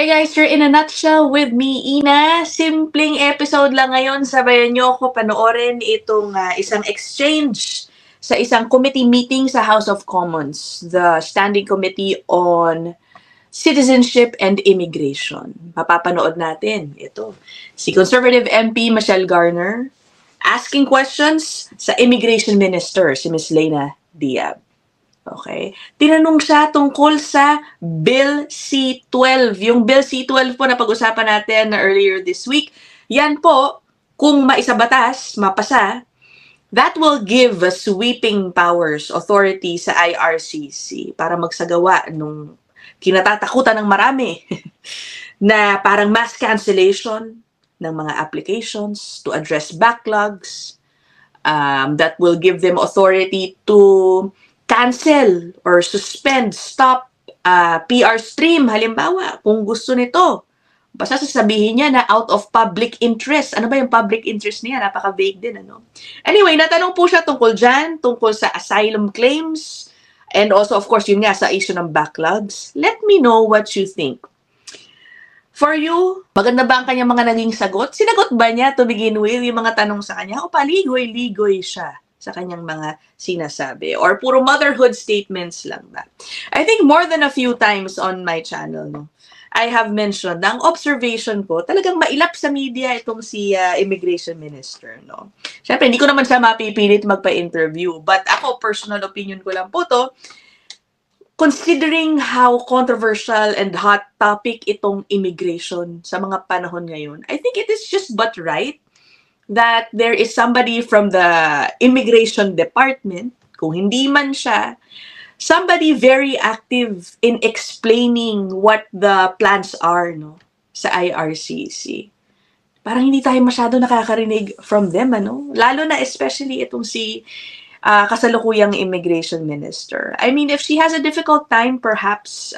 Hi guys, you're in a nutshell with me, Ina. Simpleng episode lang ngayon. Sabayan niyo ako panoorin itong isang exchange sa isang committee meeting sa House of Commons, the Standing Committee on Citizenship and Immigration. Mapapanood natin ito. Si Conservative MP Michelle Garner asking questions sa Immigration Minister, si Ms. Leyna Diab. Okay. Tinanong siya tungkol sa Bill C-12. Yung Bill C-12 po na pag-usapan natin earlier this week, yan po, kung maisabatas, mapasa, that will give a sweeping powers authority sa IRCC para magsagawa nung kinatatakutan ng marami na parang mass cancellation ng mga applications to address backlogs, that will give them authority to cancel or suspend, stop PR stream. Halimbawa, kung gusto nito, basta sasabihin niya na out of public interest. Ano ba yung public interest niya? Napaka-vague din, ano? Anyway, natanong po siya tungkol dyan, tungkol sa asylum claims, and also, of course, yun nga, sa issue ng backlogs. Let me know what you think. For you, maganda ba ang kanyang mga naging sagot? Sinagot ba niya to begin with yung mga tanong sa kanya? O paligoy-ligoy siya sa kanyang mga sinasabi? Or puro motherhood statements lang ba? I think more than a few times on my channel, no, I have mentioned na ang observation ko, talagang mailap sa media itong si Immigration Minister. No? Siyempre, hindi ko naman siya mapipilit magpa-interview. But ako, personal opinion ko lang po to, considering how controversial and hot topic itong immigration sa mga panahon ngayon, I think it is just but right that there is somebody from the immigration department, kung hindi man siya, somebody very active in explaining what the plans are, no, sa IRCC. Parang hindi tayo masyado nakakarinig from them, ano? Lalo na especially itong si kasalukuyang immigration minister. I mean, if she has a difficult time perhaps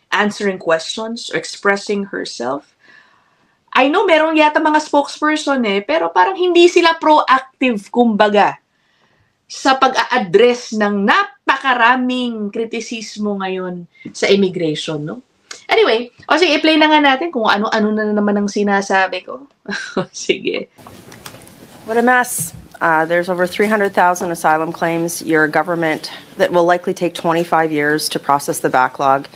answering questions or expressing herself, I know meron yata mga spokesperson pero parang hindi sila proactive, kumbaga, sa pag-a-address ng napakaraming kritisismo ngayon sa immigration, no? Anyway, sige, i-play na nga natin kung ano-ano na naman ang sinasabi ko. Sige. What a mess. There's over 300,000 asylum claims. Your government, that will likely take 25 years to process the backlog.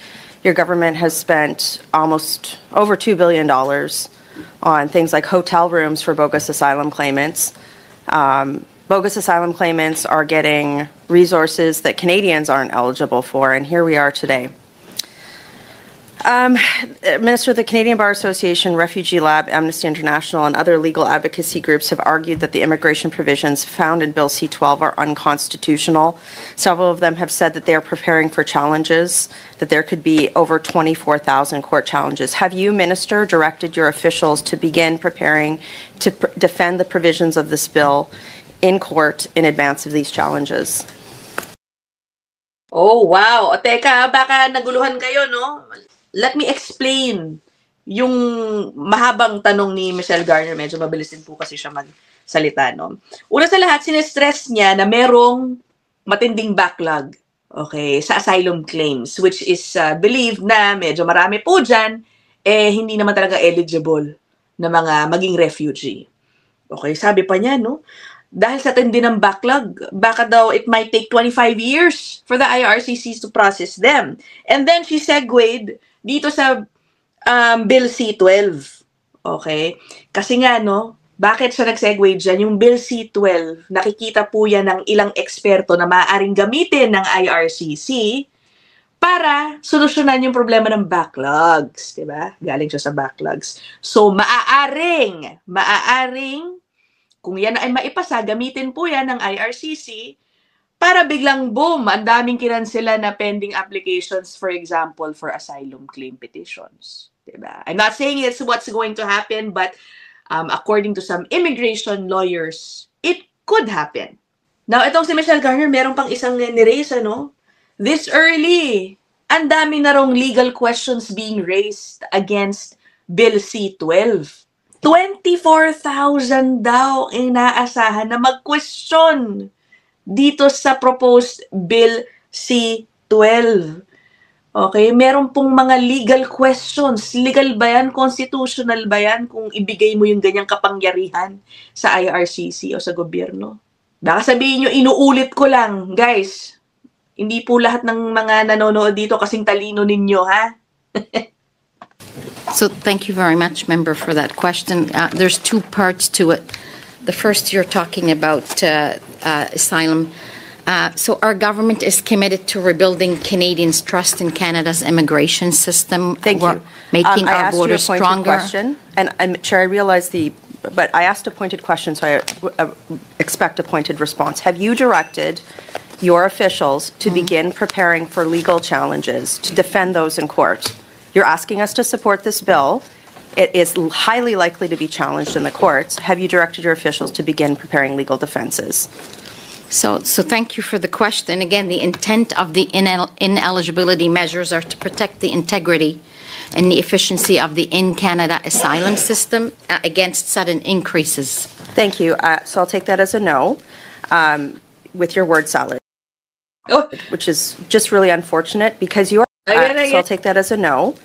Your government has spent almost over $2 billion on things like hotel rooms for bogus asylum claimants. Bogus asylum claimants are getting resources that Canadians aren't eligible for, and here we are today. Minister, the Canadian Bar Association, Refugee Lab, Amnesty International, and other legal advocacy groups have argued that the immigration provisions found in Bill C-12 are unconstitutional. Several of them have said that they are preparing for challenges, that there could be over 24,000 court challenges. Have you, Minister, directed your officials to begin preparing to defend the provisions of this bill in court in advance of these challenges? Oh, wow. O, teka, baka naguluhan kayo, no? Let me explain yung mahabang tanong ni Michelle Garner. Medyo mabilis din po kasi siya magsalita, no? Una sa lahat, sinestress niya na merong matinding backlog, okay, sa asylum claims, which is believed na medyo marami po dyan, hindi naman talaga eligible na mga maging refugee. Okay, sabi pa niya, no? Dahil sa tindi ng backlog, baka daw it might take 25 years for the IRCC to process them. And then she segued dito sa Bill C-12. Okay? Kasi nga, no, bakit siya nag-segue dyan? Yung Bill C-12, nakikita po yan ng ilang eksperto na maaaring gamitin ng IRCC para solusyonan yung problema ng backlogs. Diba? Galing siya sa backlogs. So, maaaring, kung yan ay maipasa, gamitin po yan ng IRCC para biglang boom, ang daming kinansela na pending applications, for example, for asylum claim petitions. Diba? I'm not saying it's what's going to happen, but according to some immigration lawyers, it could happen. Now, itong si Michelle Garner, meron pang isang niraise, ano? This early, ang dami na rong legal questions being raised against Bill C-12. 24,000 daw inaasahan na mag-question dito sa proposed Bill C-12. Okay, meron pong mga legal questions. Legal ba yan? Constitutional ba yan kung ibigay mo yung ganyang kapangyarihan sa IRCC o sa gobyerno? Baka sabihin nyo, inuulit ko lang. Guys, hindi po lahat ng mga nanonood dito kasing talino ninyo, ha? So thank you very much, member, for that question. There's two parts to it. The first, you're talking about asylum. So our government is committed to rebuilding Canadians' trust in Canada's immigration system. Thank you. Making I our asked you a borders pointed stronger. question, and Chair, I realize but I asked a pointed question, so I expect a pointed response. Have you directed your officials to begin preparing for legal challenges, to defend those in court? You're asking us to support this bill. It is highly likely to be challenged in the courts. Have you directed your officials to begin preparing legal defenses? So thank you for the question. Again, the intent of the ineligibility measures are to protect the integrity and the efficiency of the in-Canada asylum system against sudden increases. Thank you. So I'll take that as a no, with your word salad, Oh, which is just really unfortunate because you're. So I'll take that as a no,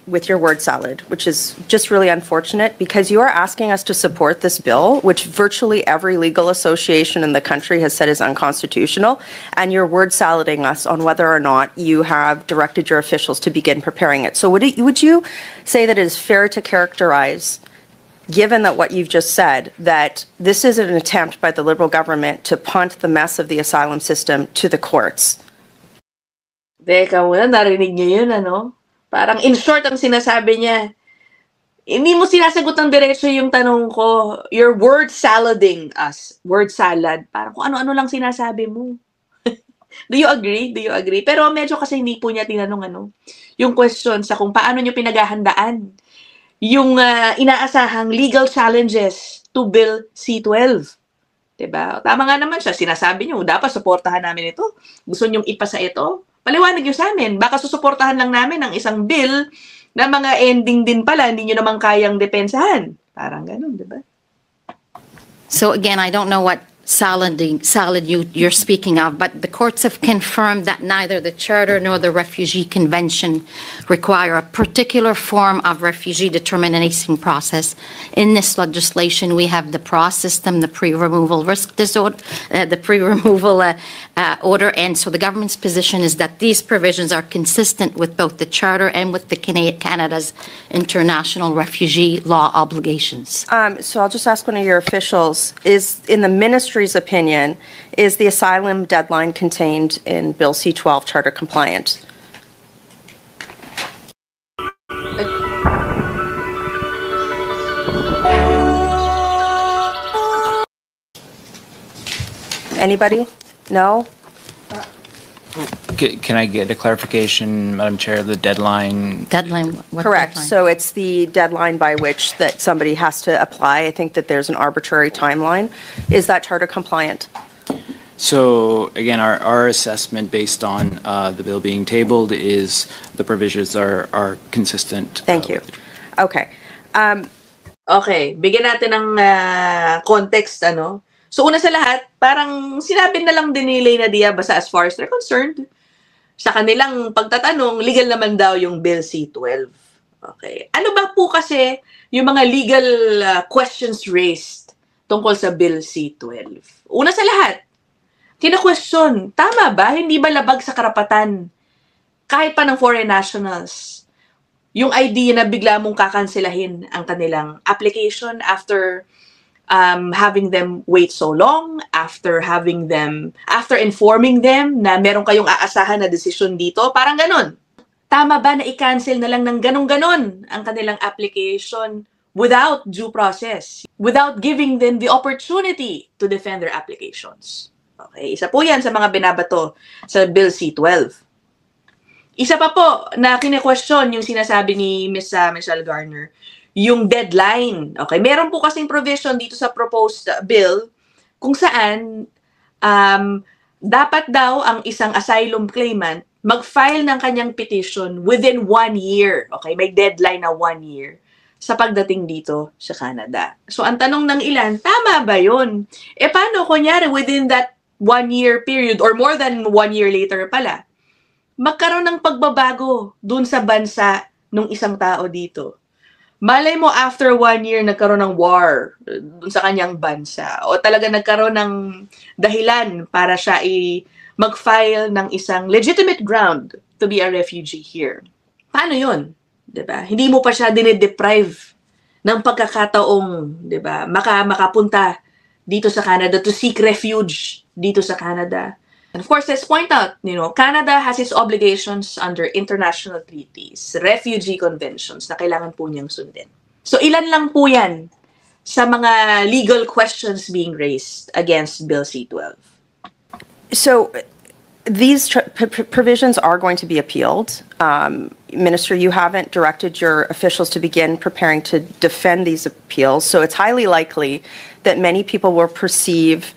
with your word salad, which is just really unfortunate because you are asking us to support this bill, which virtually every legal association in the country has said is unconstitutional, and you're word salading us on whether or not you have directed your officials to begin preparing it. So would you say that it is fair to characterize, given that what you've just said, that this is an attempt by the Liberal government to punt the mess of the asylum system to the courts? Teka muna, narinig niyo yun, ano? Parang in short ang sinasabi niya. Hindi mo sinasagot ng diretso yung tanong ko. You're word salading us. Word salad. Parang kung ano-ano lang sinasabi mo. Do you agree? Do you agree? Pero medyo kasi hindi po niya tinanong yung question sa kung paano niyo pinaghahandaan yung inaasahang legal challenges to Bill C-12. Diba? Tama nga naman siya. Sinasabi niyo, dapat suportahan namin ito. Gusto niyong ipasa ito? Paliwanag niyo sa amin. Baka susuportahan lang namin ang isang bill na mga ending din pala, hindi niyo naman kayang depensahan. Parang ganun, di ba? So again, I don't know what salad you're speaking of, but the courts have confirmed that neither the Charter nor the Refugee Convention require a particular form of refugee determination process. In this legislation, we have the PROS system, the pre-removal risk disorder, the pre-removal order, and so the government's position is that these provisions are consistent with both the Charter and with the Canada's international refugee law obligations. So I'll just ask one of your officials, is in the ministry's opinion, is the asylum deadline contained in Bill C-12 Charter compliant? Anybody? No? Can I get a clarification, Madam Chair, the deadline? Deadline? What Correct. deadline? So it's the deadline by which that somebody has to apply. I think that there's an arbitrary timeline. Is that charter compliant? So again, our assessment based on the bill being tabled is the provisions are consistent. Thank you. Okay. Okay, bigyan natin ng context, So una sa lahat, parang sinabi na lang din ni Leyna Diabasa as far as they're concerned. Sa kanilang pagtatanong, legal naman daw yung Bill C-12. Okay. Ano ba po kasi yung mga legal questions raised tungkol sa Bill C-12? Una sa lahat, kina-question, tama ba? Hindi ba labag sa karapatan kahit pa ng foreign nationals yung idea na bigla mong kakanselahin ang kanilang application after having them wait so long, after informing them na meron kayong aasahan na desisyon dito, parang ganon. Tama ba na i-cancel na lang ng ganon-ganon ang kanilang application without due process, without giving them the opportunity to defend their applications? Okay, isa po yan sa mga binabato sa Bill C-12. Isa pa po na kine-question yung sinasabi ni Ms. Michelle Garner, yung deadline. Okay, meron po kasing provision dito sa proposed bill kung saan dapat daw ang isang asylum claimant mag-file ng kanyang petition within 1 year. Okay, may deadline na 1 year sa pagdating dito sa Canada. So, ang tanong ng ilan, tama ba yun? Paano kunyari within that 1 year period or more than 1 year later pala, magkaroon ng pagbabago dun sa bansa ng isang tao dito. Malay mo after 1 year nagkaroon ng war dun sa kanyang bansa o talaga nagkaroon ng dahilan para siya mag-file ng isang legitimate ground to be a refugee here. Paano yun? Diba? Hindi mo pa siya dinedeprive ng pagkakataong, diba, makapunta dito sa Canada to seek refuge dito sa Canada. And of course, let's point out, Canada has its obligations under international treaties, refugee conventions na kailangan po niyang sundin. So ilan lang po yan sa mga legal questions being raised against Bill C-12. So these provisions are going to be appealed. Minister, you haven't directed your officials to begin preparing to defend these appeals, so it's highly likely that many people will perceive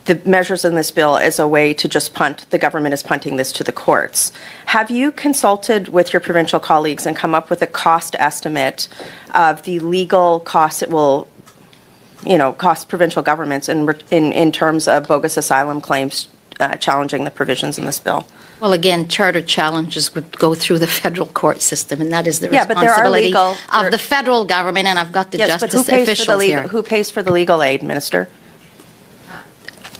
the measures in this bill as a way to just punt. The government is punting this to the courts. Have you consulted with your provincial colleagues and come up with a cost estimate of the legal costs it will, cost provincial governments in terms of bogus asylum claims challenging the provisions in this bill? Well, again, charter challenges would go through the federal court system, and that is the Yeah, but there are responsibility legal- of the federal government, and I've got the Yes, but justice officials here. who pays for the legal aid, Minister?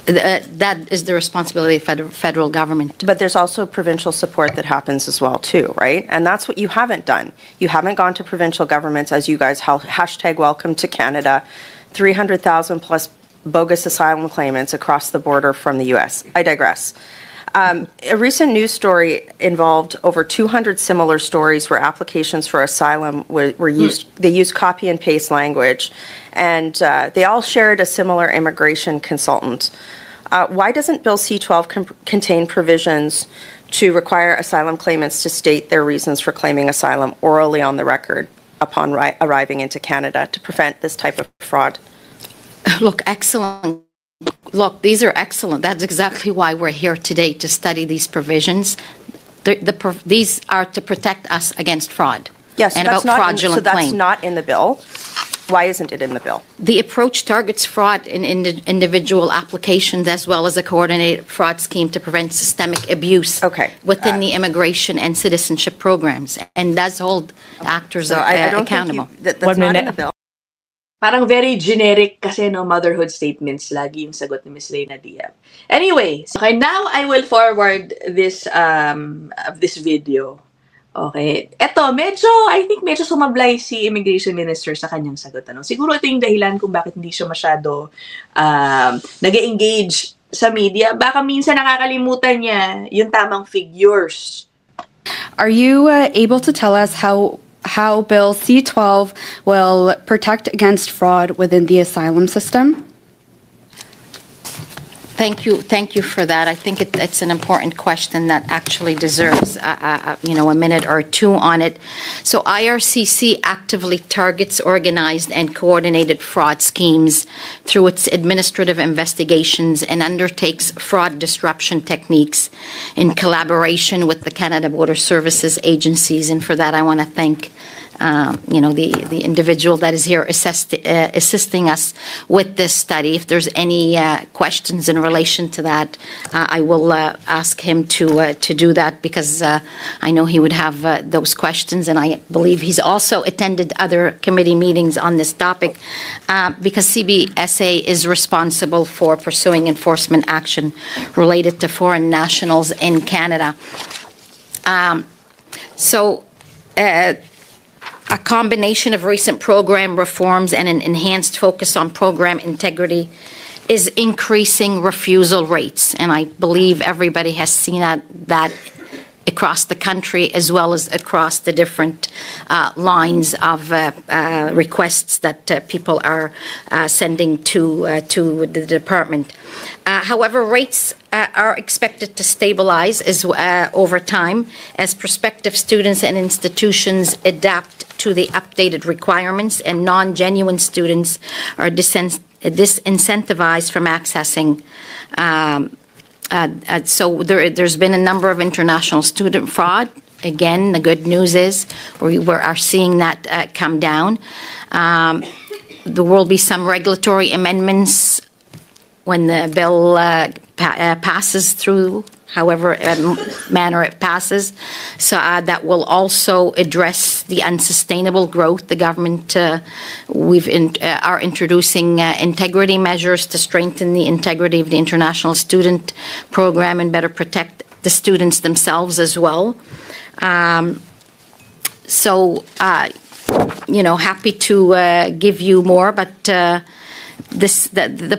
That is the responsibility of federal government. But there's also provincial support that happens as well, too, right? And that's what you haven't done. You haven't gone to provincial governments, as you guys hashtag welcome to Canada, 300,000 plus bogus asylum claimants across the border from the U.S. I digress. A recent news story involved over 200 similar stories where applications for asylum were used. They used copy and paste language, and they all shared a similar immigration consultant. Why doesn't Bill C-12 contain provisions to require asylum claimants to state their reasons for claiming asylum orally on the record upon arriving into Canada to prevent this type of fraud? Look, excellent. Look, these are excellent. That's exactly why we're here today, to study these provisions. These are to protect us against fraud. Yes, and that's about fraudulent so that's claim. not in the bill. Why isn't it in the bill? The approach targets fraud in individual applications as well as a coordinated fraud scheme to prevent systemic abuse within the immigration and citizenship programs, and does hold actors I don't accountable. think that's not in the bill. Parang very generic kasi motherhood statements lagi yung sagot ni Ms. Reyna Diab. Anyway, okay, now I will forward this video. Okay. Eto, I think medyo sumablay si Immigration Minister sa kanyang sagot. Siguro ito yung dahilan kung bakit hindi siya masyado nag-engage sa media. Baka minsan nakakalimutan niya yung tamang figures. Are you able to tell us how Bill C-12 will protect against fraud within the asylum system? Thank you for that. I think it's an important question that actually deserves, a minute or two on it. So IRCC actively targets organized and coordinated fraud schemes through its administrative investigations and undertakes fraud disruption techniques in collaboration with the Canada Border Services agencies. And for that, I want to thank the individual that is here assisting us with this study. If there's any questions in relation to that, I will ask him to do that, because I know he would have those questions, and I believe he's also attended other committee meetings on this topic, because CBSA is responsible for pursuing enforcement action related to foreign nationals in Canada. A combination of recent program reforms and an enhanced focus on program integrity is increasing refusal rates. And I believe everybody has seen that across the country, as well as across the different lines of requests that people are sending to the department. However, rates are expected to stabilize over time as prospective students and institutions adapt to the updated requirements, and non-genuine students are disincentivized from accessing. So there's been a number of international student fraud. Again, the good news is we are seeing that come down. There will be some regulatory amendments when the bill passes through however manner it passes. So that will also address the unsustainable growth. The government are introducing integrity measures to strengthen the integrity of the international student program and better protect the students themselves as well. Happy to give you more, but the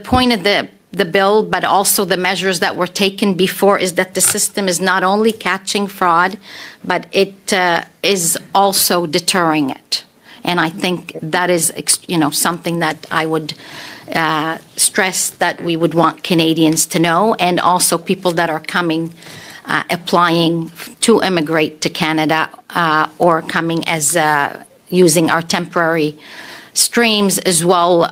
point of the bill, but also the measures that were taken before, is that the system is not only catching fraud, but it is also deterring it. And I think that is, something that I would stress that we would want Canadians to know, and also people that are coming, applying to immigrate to Canada or coming as using our temporary streams as well,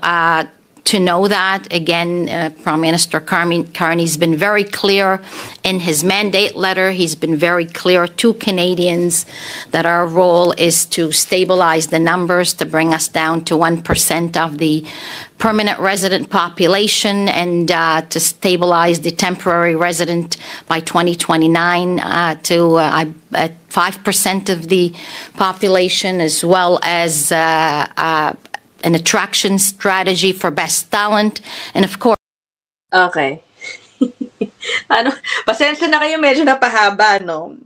to know that. Again, Prime Minister Carney's been very clear in his mandate letter. He's been very clear to Canadians that our role is to stabilize the numbers, to bring us down to 1% of the permanent resident population, and to stabilize the temporary resident by 2029 to 5% of the population, as well as an attraction strategy for best talent, and of course. Okay. Pasensya na kayo, medyo napahaba, no?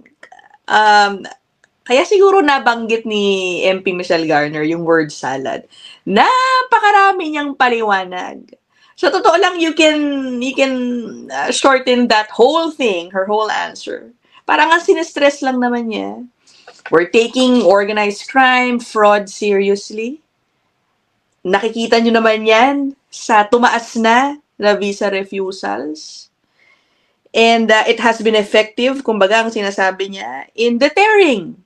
Kaya siguro nabanggit ni MP Michelle Garner yung word salad. Napakarami niyang paliwanag. Sa totoo lang, you can shorten that whole thing, her whole answer. Parang nga sinestress lang naman niya. We're taking organized crime, fraud seriously. Nakikita nyo naman yan sa tumaas na visa refusals. And it has been effective, kumbaga ang sinasabi niya, in deterring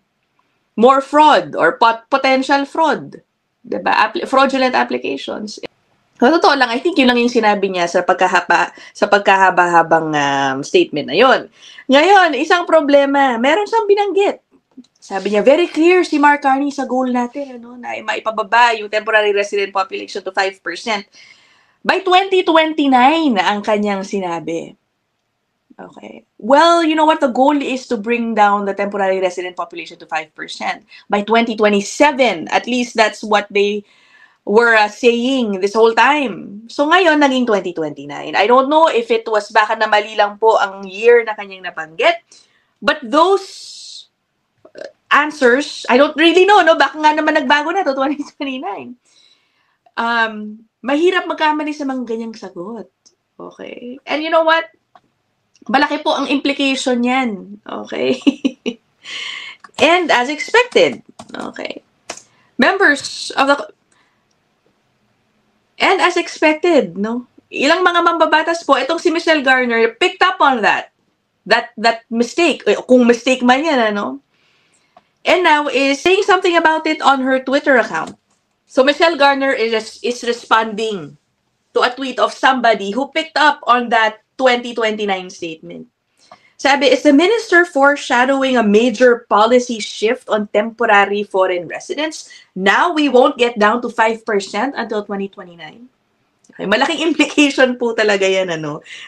more fraud or potential fraud. Diba? Fraudulent applications. Sa totoo lang, I think yun lang yung sinabi niya sa pagkahaba-habang statement na yun. Ngayon, isang problema, meron siyang binanggit. Sabi niya, very clear si Mark Carney sa goal natin, na maipababa yung temporary resident population to 5%. By 2029 ang kanyang sinabi. Okay. Well, you know what? The goal is to bring down the temporary resident population to 5% by 2027. At least that's what they were saying this whole time. So ngayon, naging 2029. I don't know if it was baka na mali lang po ang year na kanyang nabanggit. But those answers, I don't really know, no? Baka nga naman nagbago na to 2029. Mahirap magkamali sa mga ganyang sagot. Okay? And you know what? Malaki po ang implication yan. Okay? And as expected. Okay? Members of the... And as expected, no? Ilang mga mambabatas po, itong si Michelle Garner picked up on that mistake. Kung mistake man yan, ano? And now is saying something about it on her Twitter account. So Michelle Garner is responding to a tweet of somebody who picked up on that 2029 statement. Sabi, is the minister foreshadowing a major policy shift on temporary foreign residents? Now we won't get down to 5% until 2029. Okay, malaking implication po talaga yan,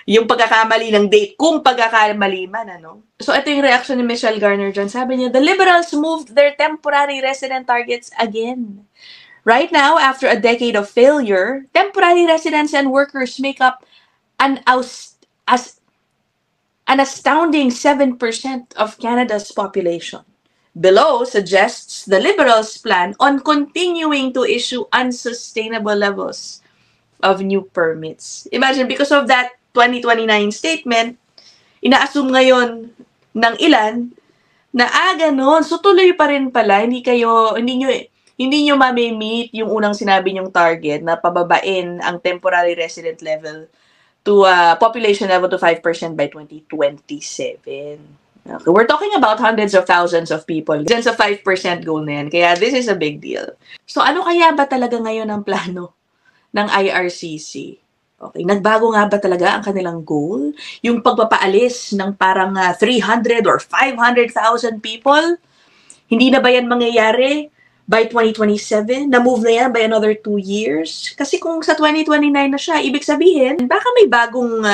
yung pagkakamali ng date, kung pagkakamali man, So, ito yung reaction ni Michelle Garner dyan. Sabi niya, the Liberals moved their temporary resident targets again. Right now, after a decade of failure, temporary residents and workers make up an astounding 7% of Canada's population. Below suggests the Liberals' plan on continuing to issue unsustainable levels of new permits. Imagine, because of that 2029 statement, ina-assume ngayon ng ilan na ganon. So tuloy pa rin pala, hindi nyo ma-meet yung unang sinabi nyong target na pababain ang temporary resident level to population level to 5% by 2027. Okay, we're talking about hundreds of thousands of people. Dyan sa 5% goal na yan. Kaya this is a big deal. So ano kaya ba talaga ngayon ang plano ng IRCC? Okay, nagbago nga ba talaga ang kanilang goal? Yung pagpapaalis ng parang 300 or 500,000 people? Hindi na ba yan mangyayari by 2027? Na-move na yan by another 2 years? Kasi kung sa 2029 na siya, ibig sabihin, baka may bagong,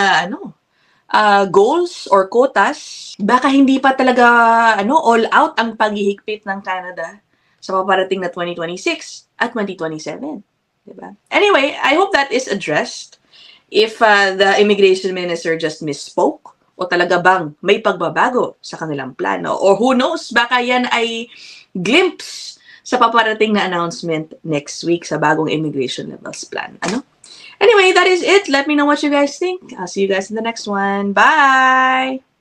goals or quotas, baka hindi pa talaga all out ang paghihigpit ng Canada sa paparating na 2026 at 2027. Diba? Anyway, I hope that is addressed. If the immigration minister just misspoke o talaga bang may pagbabago sa kanilang plano, or who knows, baka yan ay glimpse sa paparating na announcement next week sa bagong immigration levels plan. Anyway, that is it. Let me know what you guys think. I'll see you guys in the next one. Bye!